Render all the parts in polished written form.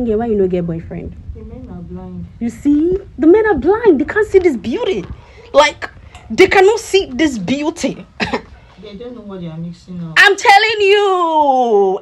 fine girl, why you no get boyfriend? The men are blind. You see, the men are blind. They can't see this beauty. Like, they cannot see this beauty. They don't know what they are mixing up. I'm telling you.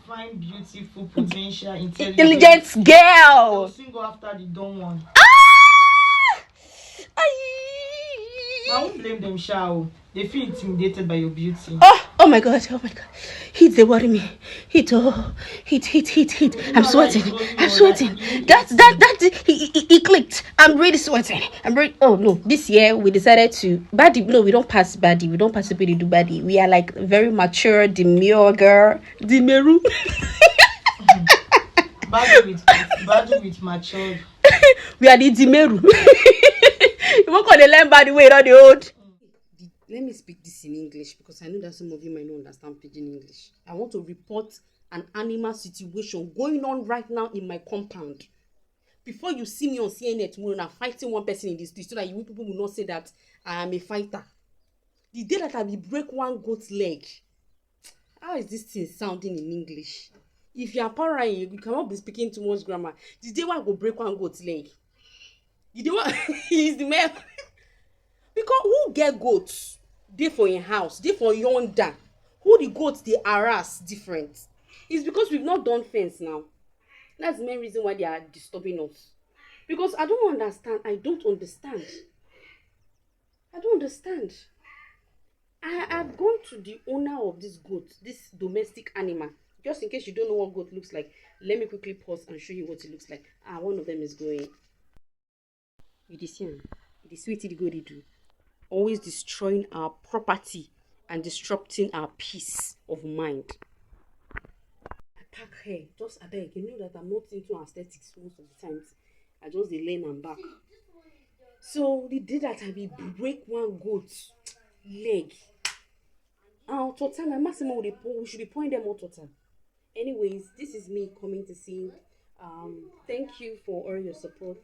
Fine, beautiful, potential, Intelligent girl. They'll soon go after the dumb one. I won't blame them, Shao. They feel intimidated by your beauty. Oh my god. Heat, they worry me. Heat. I'm sweating. He clicked. I'm really sweating. Oh no, this year we decided to baddie. No, we don't pass baddie. We don't participate in do baddie. We are like very mature, demure girl. Demeru. Baddie with mature. We are the Demeru. You won't call the land by the way, not the old. Let me speak this in English because I know that some of you might not understand pidgin English. I want to report an animal situation going on right now in my compound. Before you see me on CNN tomorrow and I'm fighting one person in the street so that you people will not say that I am a fighter. The day that I will break one goat's leg. How is this thing sounding in English? If you are parent, you cannot be speaking too much grammar. The day I go break one goat's leg. The day one is the man. Because who get goats? They for your house, they for yonder. Who the goats they harass different. It's because we've not done fence now. That's the main reason why they are disturbing us. Because I don't understand. I've gone to the owner of this goat, this domestic animal. Just in case you don't know what goat looks like, let me quickly pause and show you what it looks like. One of them is going. You see, the sweetie goat they do. Always destroying our property and disrupting our peace of mind. I pack hair, just I beg. You know that I'm not into aesthetics most of the times. I just lean and back. So the day that I will break one goat's leg. Total, my maximum we should be pouring them all total. Anyways, this is me coming to see. Thank you for all your support.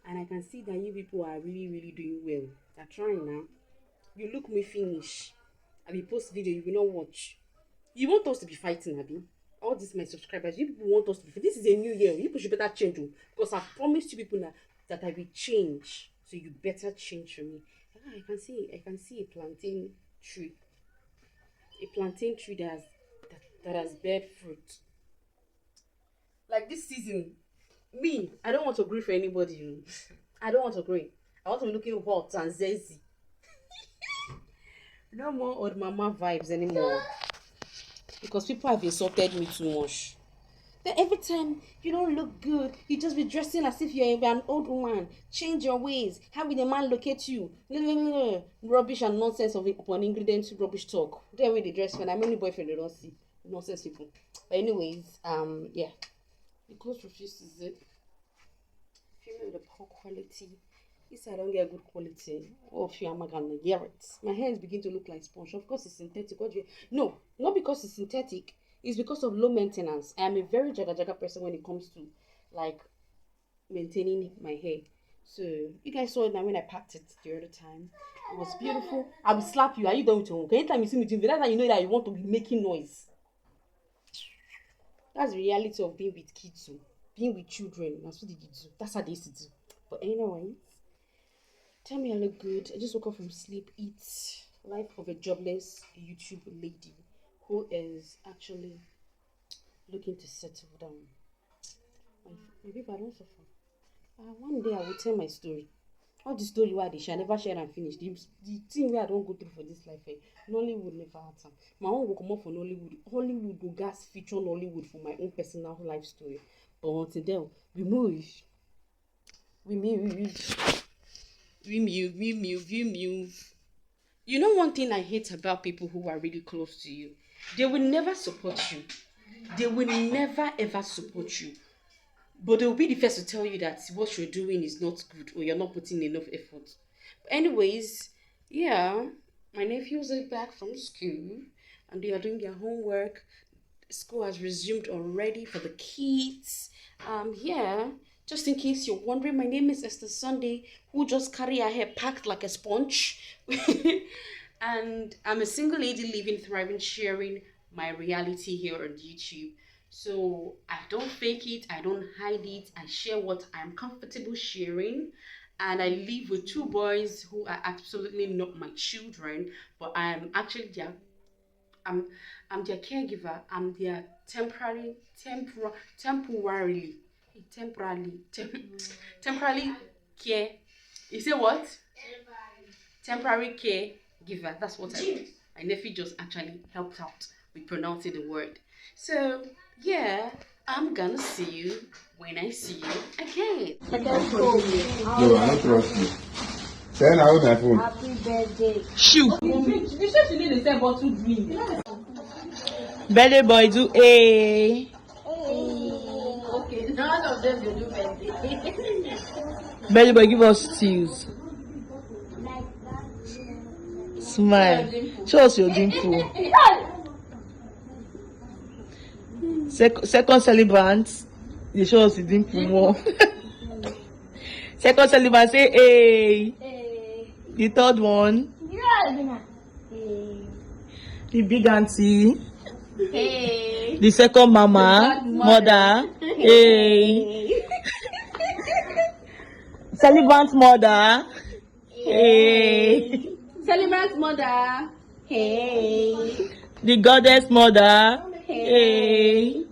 And I can see that you people are really, really doing well. They're trying now. You look me finish. I will post video, you will not watch. You want us to be fighting, Abby? All these my subscribers, you people want us to be. This is a new year. You people should better change. Because I've promised you people that I will change. So you better change for me. I can see a plantain tree. A plantain tree that has bear fruit. Like this season. Me, I don't want to agree for anybody. I don't want to agree. I want to be looking hot and zesty. No more old mama vibes anymore. Because people have insulted me too much. Then every time you don't look good, you just be dressing as if you're an old woman. Change your ways. How will the man locate you? Rubbish and nonsense upon ingredients, rubbish talk. Then when they dress when I'm only boyfriend, they don't see nonsense people. But anyways, yeah. The clothes refuses it. Female with a poor quality. If I don't get good quality, I'm gonna get it. My hair is beginning to look like sponge. Of course, it's synthetic. No, not because it's synthetic. It's because of low maintenance. I am a very jaga person when it comes to like maintaining my hair. So you guys saw it now when I packed it the other time. It was beautiful. I will slap you. Are you done with your homework? Anytime you see me doing that's how you know that you want to be making noise. That's the reality of being with kids, being with children. That's what they do. That's how they used to do. But anyway, tell me I look good. I just woke up from sleep. It's life of a jobless YouTube lady who is actually looking to settle down. My people, I don't suffer. One day I will tell my story. All the story why they shall never share and finish. The thing where I don't go through for this life, Nollywood never had time. My own will come up for Nollywood. Hollywood will gas feature Nollywood for my own personal life story. But until then, we move. You know one thing I hate about people who are really close to you? They will never support you. They will never ever support you. But they'll be the first to tell you that what you're doing is not good or you're not putting enough effort. But anyways, yeah, my nephews are back from school and they are doing their homework. School has resumed already for the kids. Yeah, just in case you're wondering, my name is Esther Sunday, who just carry her hair packed like a sponge. And I'm a single lady living, thriving, sharing my reality here on YouTube. So I don't fake it, I don't hide it, I share what I'm comfortable sharing. And I live with two boys who are absolutely not my children, but I'm actually I'm I'm their caregiver. I'm their temporarily temporarily care. You say what? Temporary care giver. That's what I. My nephew just actually helped out with pronouncing the word. So yeah, I'm gonna see you when I see you again. No, I don't trust you. Send out my phone. Happy birthday. Shoe. You said you need the same bottle drink. Birthday boy do a. Okay, none of them will do birthday. Birthday boy give us tears. Smile. Show us your dimple. Second celebrant. They show us the dimple more. Second celebrant say hey. The third one. The big auntie. Hey, The second mama. Mother. Hey. Celebrant mother. Hey. celebrant mother. Hey, The goddess mother. Hey.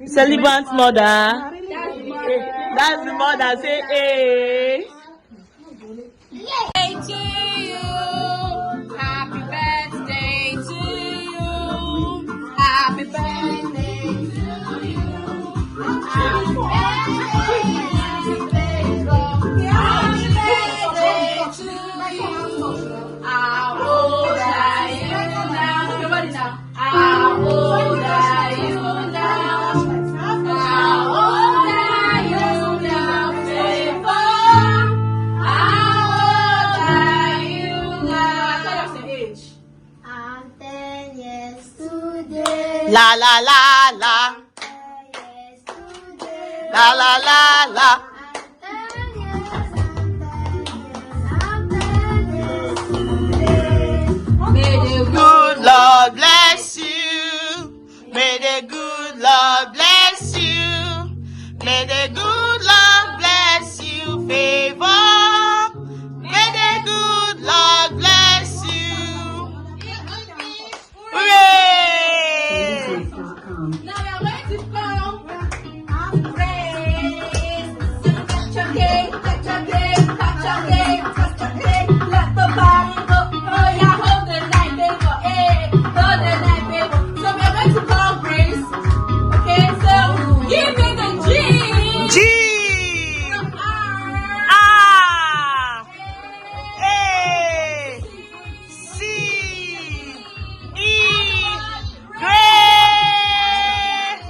Celebrant mother. that's Hey. That's the mother. Say hey. to you. Happy birthday to you. Happy birthday to you. Happy birthday to you. How old are you now? Everybody now. How old are you now? How old are you now, Favor? How old are you now? Tell us your age. I'm 10 years today. La la la la. 10 years today. La la la la. I'm 10 years, I'm 10 years, I'm 10 years today. May the Good Lord bless you. May the good Lord bless you. May the good Lord bless you. Favor. May the good Lord bless you. Hooray! Now we are going to come. Praise. Touch your game, touch your game, touch your game, touch your game. Let the body go. Oh yeah, hold the line, baby. Hey, hold the line, baby. So we are going to call Grace. Okay, so give me the G. G. R. R. A. A. C. E. Great.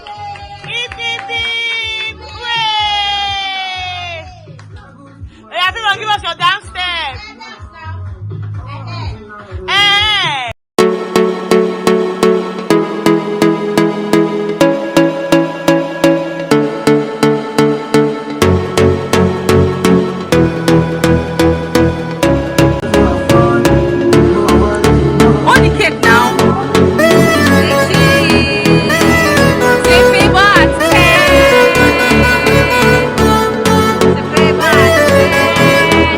Hip, hip, hip. Hooray. Hey, everyone, give us your dance step. Hey. On the cake now. Say favor at 10. Say favor at 10.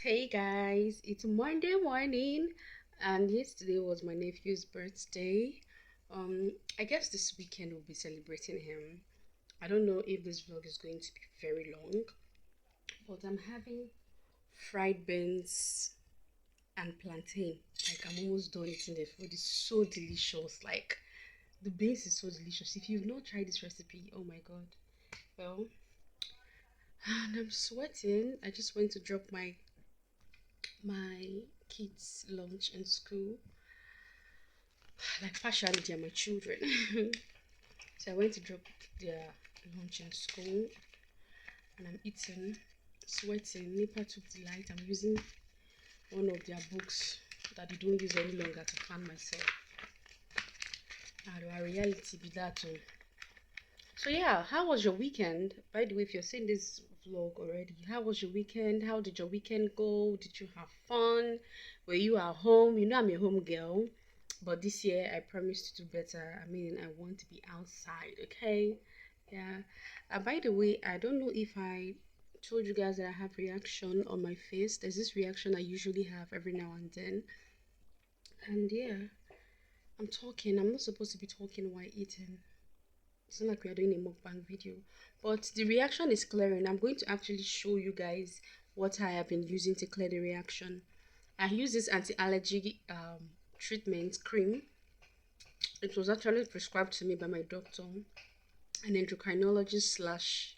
Hey guys, it's Monday morning, and yesterday was my nephew's birthday. I guess this weekend we'll be celebrating him. I don't know if this vlog is going to be very long, but I'm having fried beans and plantain. Like I'm almost done eating the food. It's so delicious. Like The base is so delicious. If you've not tried this recipe, oh my god. Well, and I'm sweating. I just went to drop my kids' lunch in school. Like partially they're my children. So I went to drop their lunch in school and I'm eating, sweating. Nipa took the light. I'm using one of their books that they don't use any longer to fan myself. Our reality be that too. So yeah, how was your weekend? By the way, if you're seeing this vlog already, how was your weekend? How did your weekend go? Did you have fun? Were you at home? You know I'm a home girl, but this year I promised to do better. I mean, I want to be outside, okay? Yeah. By the way, I don't know if I told you guys that I have reaction on my face. There's this reaction I usually have every now and then. And yeah, I'm talking. I'm not supposed to be talking while eating. It's not like we are doing a mukbang video, but the reaction is clearing. I'm going to actually show you guys what I have been using to clear the reaction. I use this anti-allergy treatment cream. It was actually prescribed to me by my doctor, an endocrinologist slash,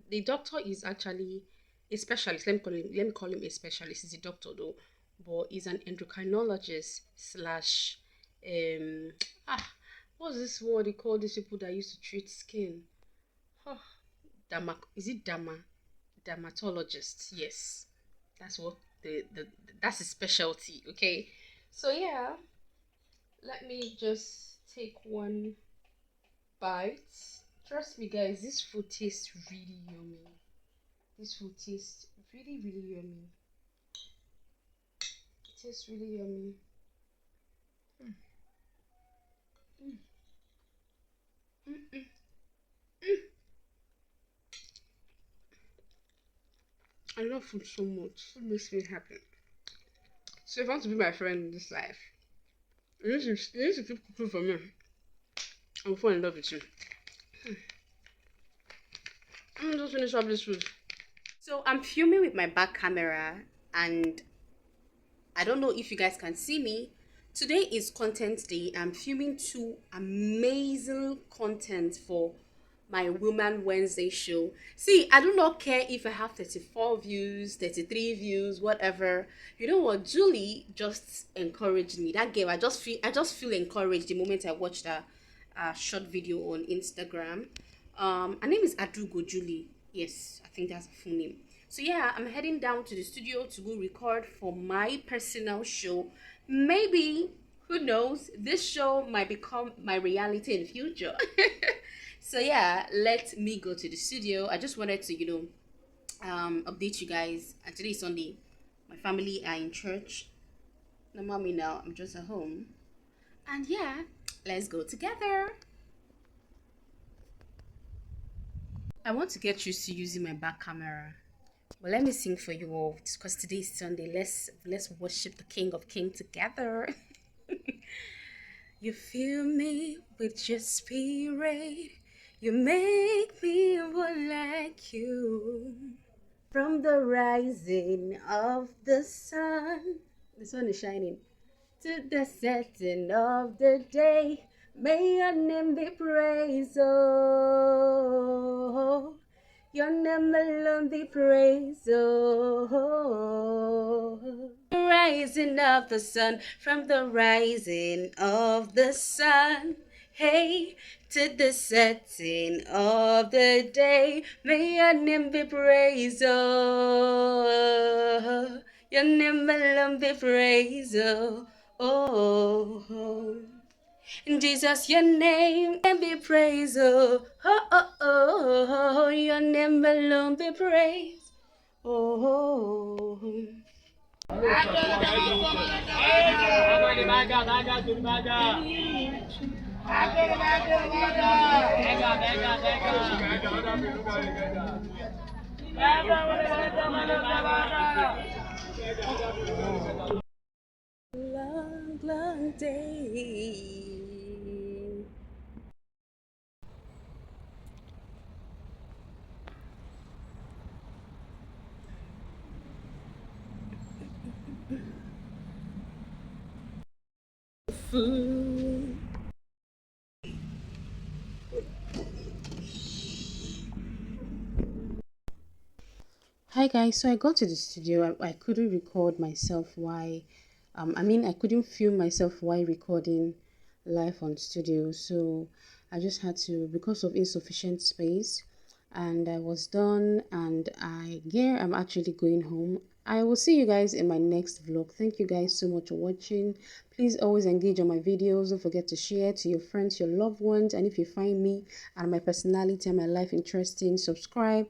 the doctor is actually a specialist. Let me call him a specialist. He's a doctor though, but he's an endocrinologist slash um ah what's this word they call these people that used to treat skin? Oh, is it dermatologist? Yes, that's what that's his specialty. Okay, so yeah, let me just take one bite. Trust me guys, this food tastes really yummy. This food tastes really really yummy. It tastes really yummy. Mm. Mm, mm, mm. I love food so much. Food makes me happy. So if you want to be my friend in this life, you need to keep cooking for me. I'll fall in love with you. I'm just finish up this food. So I'm filming with my back camera and I don't know if you guys can see me. Today is content day. I'm filming two amazing content for my Woman Wednesday show. See, I do not care if I have 34 views, 33 views, whatever. You know what? Julie just encouraged me. That girl, I just feel encouraged the moment I watched that short video on Instagram. Her name is Adugo Julie. Yes, I think that's a full name. So yeah, I'm heading down to the studio to go record for my personal show. Maybe, who knows, this show might become my reality in the future. So yeah, let me go to the studio. I just wanted to, update you guys. And today is Sunday. My family are in church. No mommy now. I'm just at home. And yeah, let's go together. I want to get used to using my back camera. Well, let me sing for you all because today is Sunday. Let's worship the King of Kings together. You fill me with your spirit. You make me one like you. From the rising of the sun, the sun is shining, to the setting of the day, may your name be praised, oh, your name alone be praised, oh. Rising of the sun, from the rising of the sun, hey, to the setting of the day, may your name be praised, oh, your name alone be praised, oh, oh. Jesus, your name can be praised, oh, oh, oh, oh, your name alone be praised, oh. Long, long day. Food. Hi guys, so I got to the studio. I couldn't record myself while I couldn't film myself while recording live on studio. So I just had to, because of insufficient space, and I was done, and I'm actually going home. I will see you guys in my next vlog. Thank you guys so much for watching. Please always engage on my videos. Don't forget to share to your friends, your loved ones, and if you find me and my personality and my life interesting, subscribe.